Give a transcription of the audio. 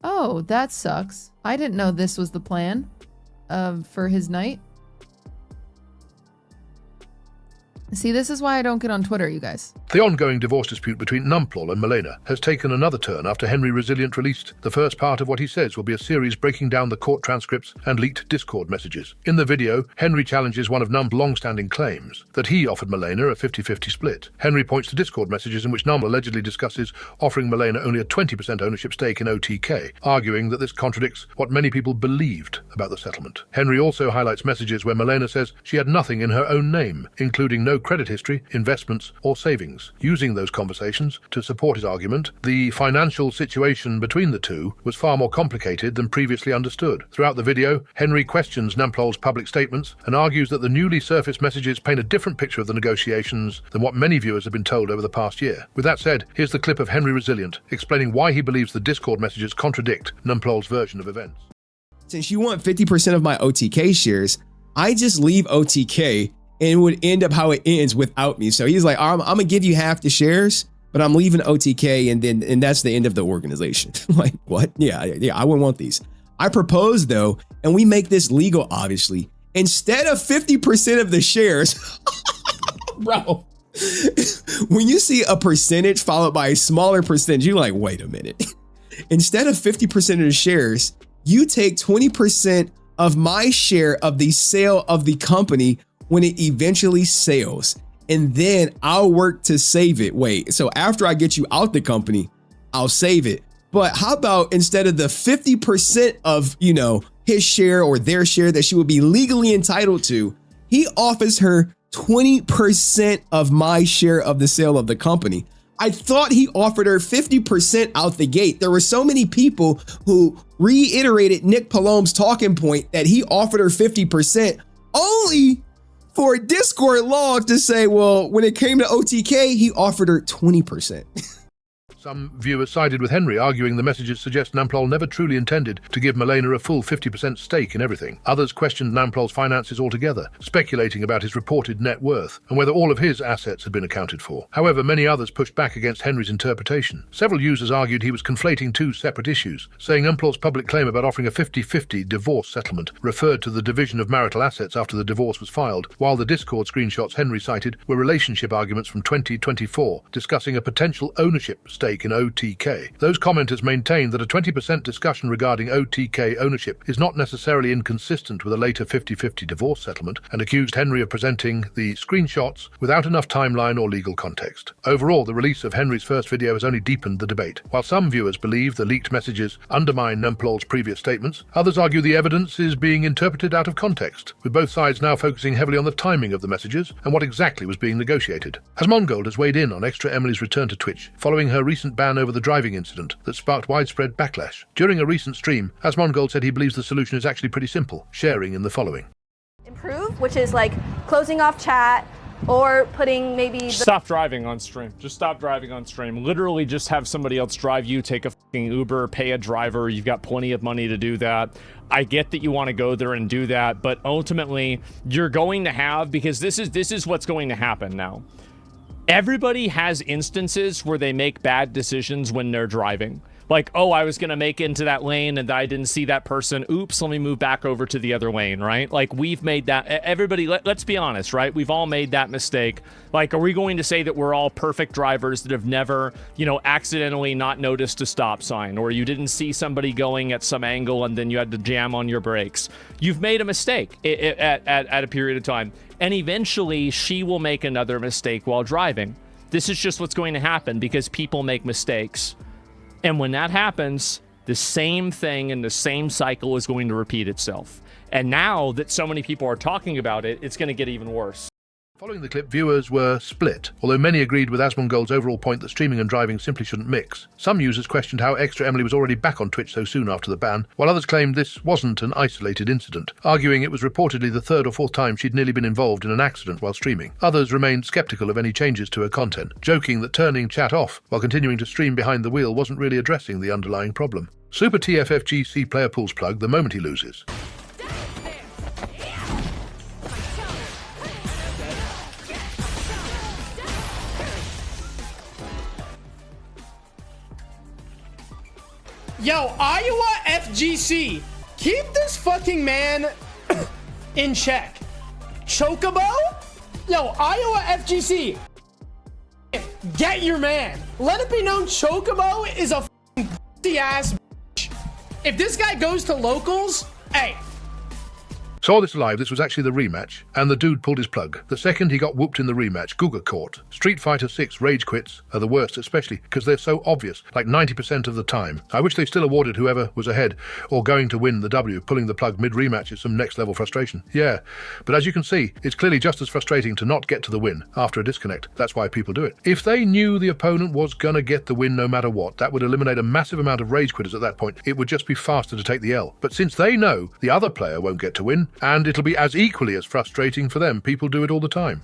Oh, that sucks. I didn't know this was the plan for his night. See, this is why I don't get on Twitter, you guys. The ongoing divorce dispute between Nmplol and Melena has taken another turn after Henry Resilient released the first part of what he says will be a series breaking down the court transcripts and leaked Discord messages. In the video, Henry challenges one of Num's long-standing claims that he offered Melena a 50-50 split. Henry points to Discord messages in which Num allegedly discusses offering Melena only a 20% ownership stake in OTK, arguing that this contradicts what many people believed about the settlement. Henry also highlights messages where Melena says she had nothing in her own name, including no credit history, investments, or savings. Using those conversations to support his argument, the financial situation between the two was far more complicated than previously understood. Throughout the video, Henry questions Nmplol's public statements and argues that the newly surfaced messages paint a different picture of the negotiations than what many viewers have been told over the past year. With that said, here's the clip of Henry Resilient explaining why he believes the Discord messages contradict Nmplol's version of events. Since you want 50% of my OTK shares, I just leave OTK and it would end up how it ends without me. So he's like, I'm gonna give you half the shares, but I'm leaving OTK and that's the end of the organization. Like, what? Yeah, I wouldn't want these. I propose though, and we make this legal, obviously. Instead of 50% of the shares, bro, when you see a percentage followed by a smaller percentage, you're like, wait a minute. Instead of 50% of the shares, you take 20% of my share of the sale of the company when it eventually sells, and then I'll work to save it. Wait, so after I get you out the company, I'll save it. But how about instead of the 50% of, his share or their share that she would be legally entitled to, he offers her 20% of my share of the sale of the company. I thought he offered her 50% out the gate. There were so many people who reiterated Nick Palom's talking point that he offered her 50%, only for a Discord log to say, well, when it came to OTK, he offered her 20%. Some viewers sided with Henry, arguing the messages suggest Nmplol never truly intended to give Melena a full 50% stake in everything. Others questioned Nmplol's finances altogether, speculating about his reported net worth and whether all of his assets had been accounted for. However, many others pushed back against Henry's interpretation. Several users argued he was conflating two separate issues, saying Nmplol's public claim about offering a 50-50 divorce settlement referred to the division of marital assets after the divorce was filed, while the Discord screenshots Henry cited were relationship arguments from 2024, discussing a potential ownership stake in OTK. Those commenters maintained that a 20% discussion regarding OTK ownership is not necessarily inconsistent with a later 50-50 divorce settlement, and accused Henry of presenting the screenshots without enough timeline or legal context. Overall, the release of Henry's first video has only deepened the debate. While some viewers believe the leaked messages undermine Nmplol's previous statements, others argue the evidence is being interpreted out of context, with both sides now focusing heavily on the timing of the messages and what exactly was being negotiated. ASMON has weighed in on ExtraEmily's return to Twitch, following her recent ban over the driving incident that sparked widespread backlash. During a recent stream, ASMON said he believes the solution is actually pretty simple, sharing in the following. Improve, which is like closing off chat or putting maybe... Stop driving on stream. Just stop driving on stream. Literally just have somebody else drive you, take a fucking Uber, pay a driver. You've got plenty of money to do that. I get that you want to go there and do that, but ultimately you're going to have, because this is what's going to happen now. Everybody has instances where they make bad decisions when they're driving. Like, oh, I was going to make it into that lane and I didn't see that person. Oops, let me move back over to the other lane, right? Like, we've made that. Everybody, let's be honest, right? We've all made that mistake. Like, are we going to say that we're all perfect drivers that have never, accidentally not noticed a stop sign, or you didn't see somebody going at some angle and then you had to jam on your brakes? You've made a mistake at a period of time. And eventually she will make another mistake while driving. This is just what's going to happen because people make mistakes. And when that happens, the same thing and the same cycle is going to repeat itself. And now that so many people are talking about it, it's going to get even worse. Following the clip, viewers were split, although many agreed with ASMON overall point that streaming and driving simply shouldn't mix. Some users questioned how ExtraEmily was already back on Twitch so soon after the ban, while others claimed this wasn't an isolated incident, arguing it was reportedly the third or fourth time she'd nearly been involved in an accident while streaming. Others remained skeptical of any changes to her content, joking that turning chat off while continuing to stream behind the wheel wasn't really addressing the underlying problem. Super TFFGC player pulls plug the moment he loses. Yo, Iowa FGC, keep this fucking man in check. Chocobo? Yo, Iowa FGC, get your man. Let it be known Chocobo is a pussy ass bitch. If this guy goes to locals, hey. Saw this live, this was actually the rematch, and the dude pulled his plug. The second he got whooped in the rematch, Guga caught. Street Fighter 6 rage quits are the worst, especially because they're so obvious, like 90% of the time. I wish they still awarded whoever was ahead or going to win the W. Pulling the plug mid-rematch is some next-level frustration. Yeah, but as you can see, it's clearly just as frustrating to not get to the win after a disconnect. That's why people do it. If they knew the opponent was gonna get the win no matter what, that would eliminate a massive amount of rage quitters at that point. It would just be faster to take the L. But since they know the other player won't get to win, and it'll be as equally as frustrating for them, people do it all the time.